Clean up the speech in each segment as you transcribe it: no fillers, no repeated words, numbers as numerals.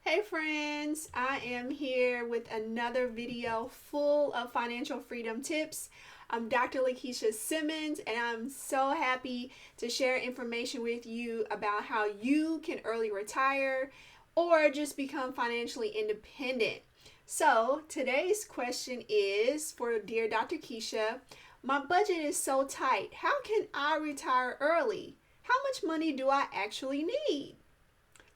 Hey friends, I am here with another video full of financial freedom tips. I'm Dr. Lakisha Simmons, and I'm so happy to share information with you about how you can early retire or just become financially independent. So, today's question is for Dear Dr. Keisha. My budget is so tight. How can I retire early? How much money do I actually need?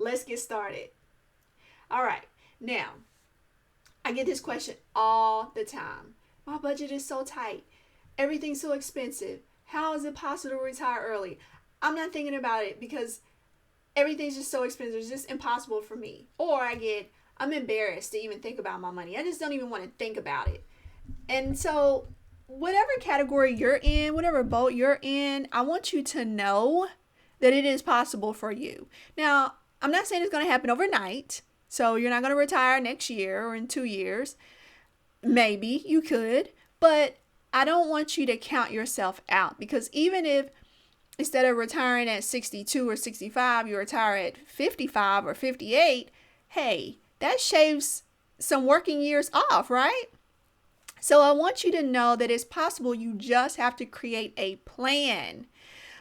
Let's get started. All right. Now, I get this question all the time. My budget is so tight. Everything's so expensive. How is it possible to retire early? I'm not thinking about it because everything's just so expensive. It's just impossible for me. Or I'm embarrassed to even think about my money. I just don't even want to think about it. And so, whatever category you're in, whatever boat you're in, I want you to know that it is possible for you. Now, I'm not saying it's going to happen overnight. So you're not going to retire next year or in 2 years. Maybe you could, but I don't want you to count yourself out, because even if instead of retiring at 62 or 65, you retire at 55 or 58, hey, that shaves some working years off, right? So I want you to know that it's possible. You just have to create a plan.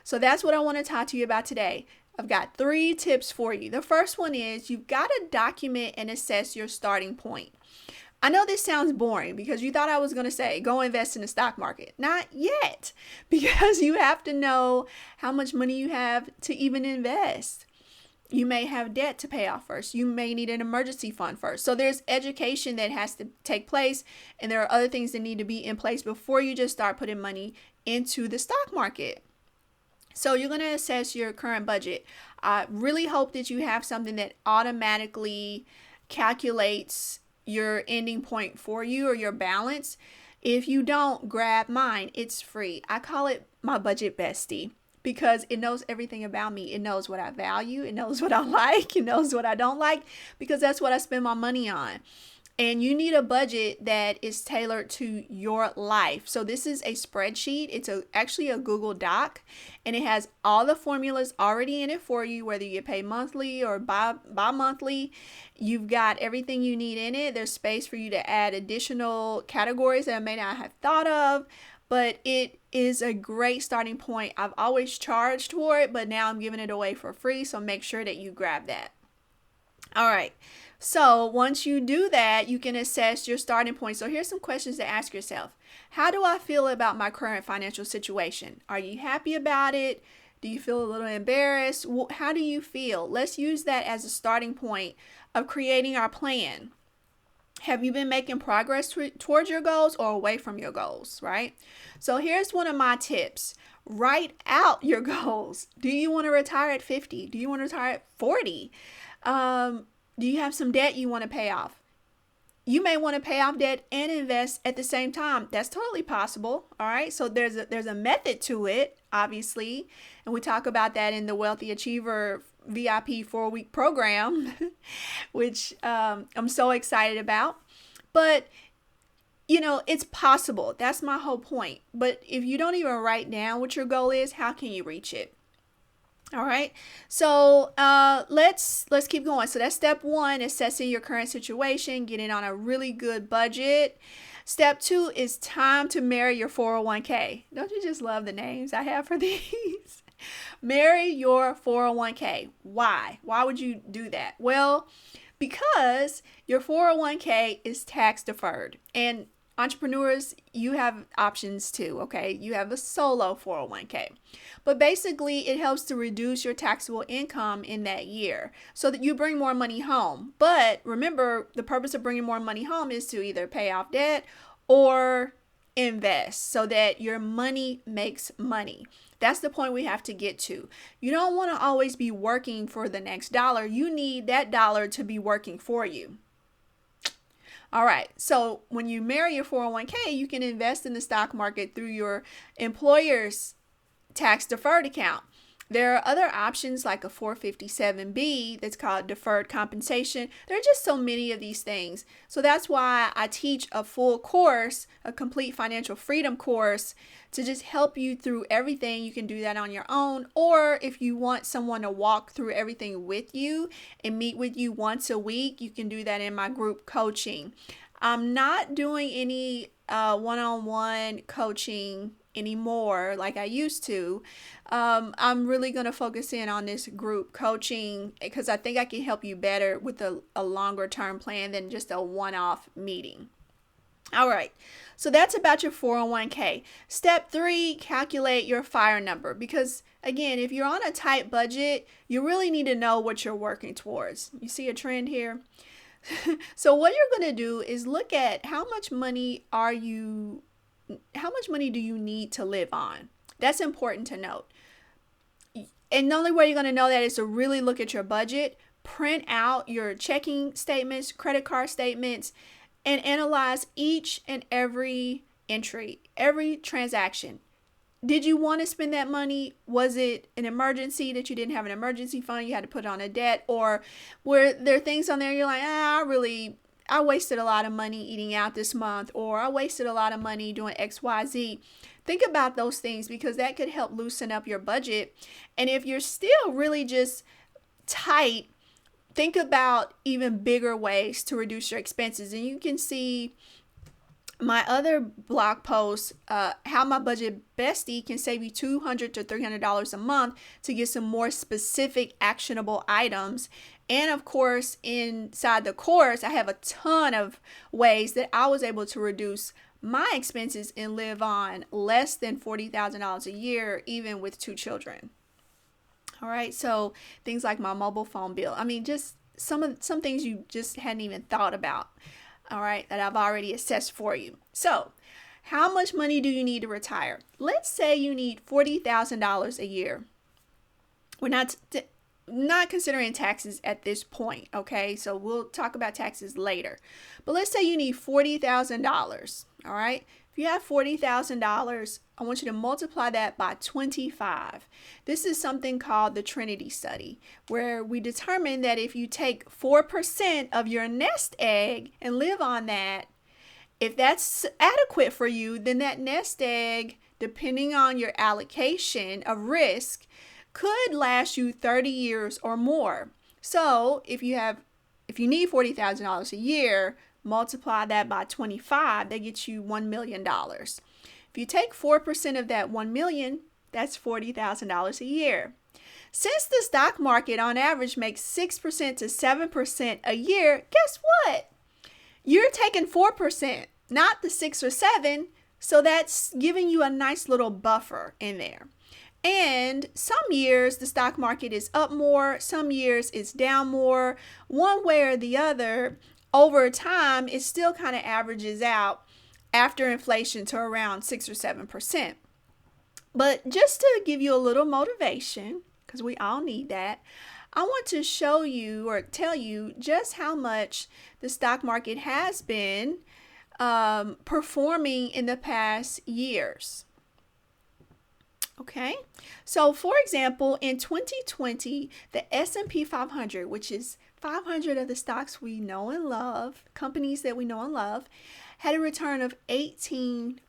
So that's what I want to talk to you about today. I've got 3 tips for you. The first one is you've got to document and assess your starting point. I know this sounds boring because you thought I was going to say go invest in the stock market. Not yet, because you have to know how much money you have to even invest. You may have debt to pay off first. You may need an emergency fund first. So there's education that has to take place, and there are other things that need to be in place before you just start putting money into the stock market. So you're going to assess your current budget. I really hope that you have something that automatically calculates your ending point for you or your balance. If you don't, grab mine. It's free. I call it my budget bestie because it knows everything about me. It knows what I value. It knows what I like. It knows what I don't like, because that's what I spend my money on. And you need a budget that is tailored to your life. So this is a spreadsheet. It's actually a Google Doc, and it has all the formulas already in it for you, whether you pay monthly or bi-monthly. You've got everything you need in it. There's space for you to add additional categories that I may not have thought of, but it is a great starting point. I've always charged for it, but now I'm giving it away for free, so make sure that you grab that. All right. So once you do that, you can assess your starting point. So here's some questions to ask yourself. How do I feel about my current financial situation? Are you happy about it? Do you feel a little embarrassed? How do you feel? Let's use that as a starting point of creating our plan. Have you been making progress towards your goals or away from your goals, right? So here's one of my tips. Write out your goals. Do you want to retire at 50? Do you want to retire at 40? Do you have some debt you want to pay off? You may want to pay off debt and invest at the same time. That's totally possible. All right. So there's a method to it, obviously. And we talk about that in the Wealthy Achiever VIP 4-week program, which I'm so excited about. But, it's possible. That's my whole point. But if you don't even write down what your goal is, how can you reach it? All right. So let's keep going. So that's step 1, assessing your current situation, getting on a really good budget. Step 2 is time to marry your 401k. Don't you just love the names I have for these? Marry your 401k. Why? Why would you do that? Well, because your 401k is tax deferred. And entrepreneurs, you have options too, okay? You have a solo 401k. But basically, it helps to reduce your taxable income in that year so that you bring more money home. But remember, the purpose of bringing more money home is to either pay off debt or invest so that your money makes money. That's the point we have to get to. You don't want to always be working for the next dollar. You need that dollar to be working for you. All right. So when you marry your 401k, you can invest in the stock market through your employer's tax deferred account. There are other options like a 457B that's called deferred compensation. There are just so many of these things. So that's why I teach a full course, a complete financial freedom course, to just help you through everything. You can do that on your own, or if you want someone to walk through everything with you and meet with you once a week, you can do that in my group coaching. I'm not doing any one-on-one coaching anymore like I used to. I'm really going to focus in on this group coaching because I think I can help you better with a longer term plan than just a one-off meeting. All right, so that's about your 401k. Step 3, calculate your FIRE number, because again, if you're on a tight budget, you really need to know what you're working towards. You see a trend here? So what you're going to do is look at how much money do you need to live on? That's important to note. And the only way you're going to know that is to really look at your budget, print out your checking statements, credit card statements, and analyze each and every entry, every transaction. Did you want to spend that money? Was it an emergency that you didn't have an emergency fund? You had to put it on a debt? Or were there things on there you're like, I wasted a lot of money eating out this month, or I wasted a lot of money doing XYZ. Think about those things because that could help loosen up your budget. And if you're still really just tight, think about even bigger ways to reduce your expenses. And you can see my other blog post, how my budget bestie can save you $200 to $300 a month to get some more specific actionable items. And of course, inside the course, I have a ton of ways that I was able to reduce my expenses and live on less than $40,000 a year, even with 2 children. All right, so things like my mobile phone bill. I mean, just some things you just hadn't even thought about. All right, that I've already assessed for you. So, how much money do you need to retire? Let's say you need $40,000 a year. We're not considering taxes at this point, okay? So we'll talk about taxes later. But let's say you need $40,000, all right? If you have $40,000, I want you to multiply that by 25. This is something called the Trinity Study, where we determine that if you take 4% of your nest egg and live on that, if that's adequate for you, then that nest egg, depending on your allocation of risk, could last you 30 years or more. So if you need $40,000 a year, multiply that by 25, that gets you $1 million. If you take 4% of that $1 million, that's $40,000 a year. Since the stock market on average makes 6% to 7% a year, guess what? You're taking 4%, not the 6 or 7, so that's giving you a nice little buffer in there. And some years the stock market is up more, some years it's down more. One way or the other, over time, it still kind of averages out after inflation to around 6 or 7%. But just to give you a little motivation, because we all need that, I want to show you or tell you just how much the stock market has been performing in the past years. Okay, so for example, in 2020, the S&P 500, which is 500 of the stocks we know and love, companies that we know and love, had a return of 18%.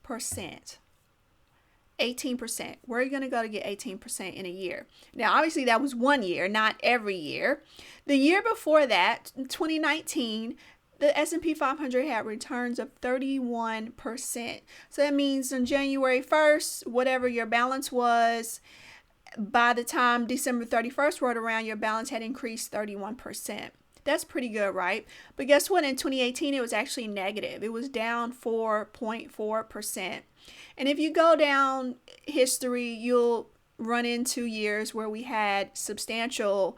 18%. Where are you going to go to get 18% in a year? Now, obviously, that was one year, not every year. The year before that, 2019, the S&P 500 had returns of 31%. So that means on January 1st, whatever your balance was, by the time December 31st rolled around, your balance had increased 31%. That's pretty good, right? But guess what? In 2018, it was actually negative. It was down 4.4%. And if you go down history, you'll run into years where we had substantial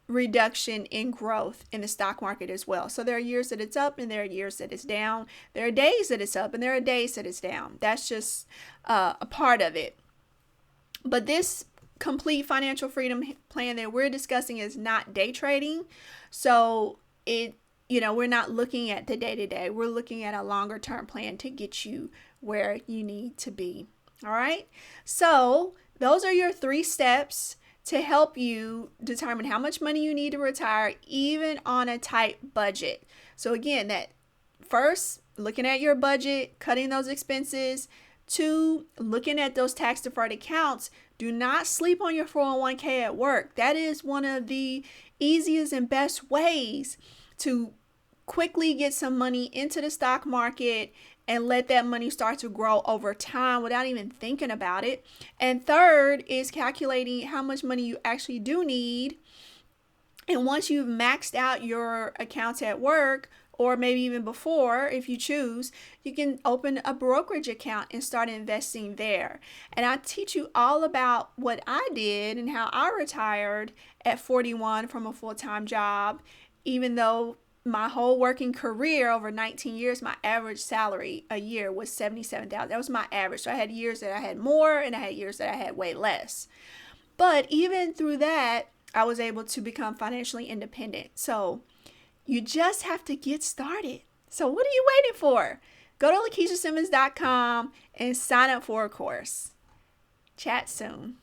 reduction in growth in the stock market as well. So there are years that it's up and there are years that it's down. There are days that it's up and there are days that it's down. That's just a part of it. But this complete financial freedom plan that we're discussing is not day trading. So we're not looking at the day-to-day. We're looking at a longer term plan to get you where you need to be. All right. So those are your 3 steps to help you determine how much money you need to retire, even on a tight budget. So again, that first, looking at your budget, cutting those expenses. 2, looking at those tax deferred accounts. Do not sleep on your 401k at work. That is one of the easiest and best ways to quickly get some money into the stock market and let that money start to grow over time without even thinking about it. And 3rd is calculating how much money you actually do need. And once you've maxed out your accounts at work, or maybe even before, if you choose, you can open a brokerage account and start investing there. And I teach you all about what I did and how I retired at 41 from a full-time job, even though my whole working career over 19 years, my average salary a year was $77,000. That was my average. So I had years that I had more and I had years that I had way less. But even through that, I was able to become financially independent. So you just have to get started. So what are you waiting for? Go to LakishaSimmons.com and sign up for a course. Chat soon.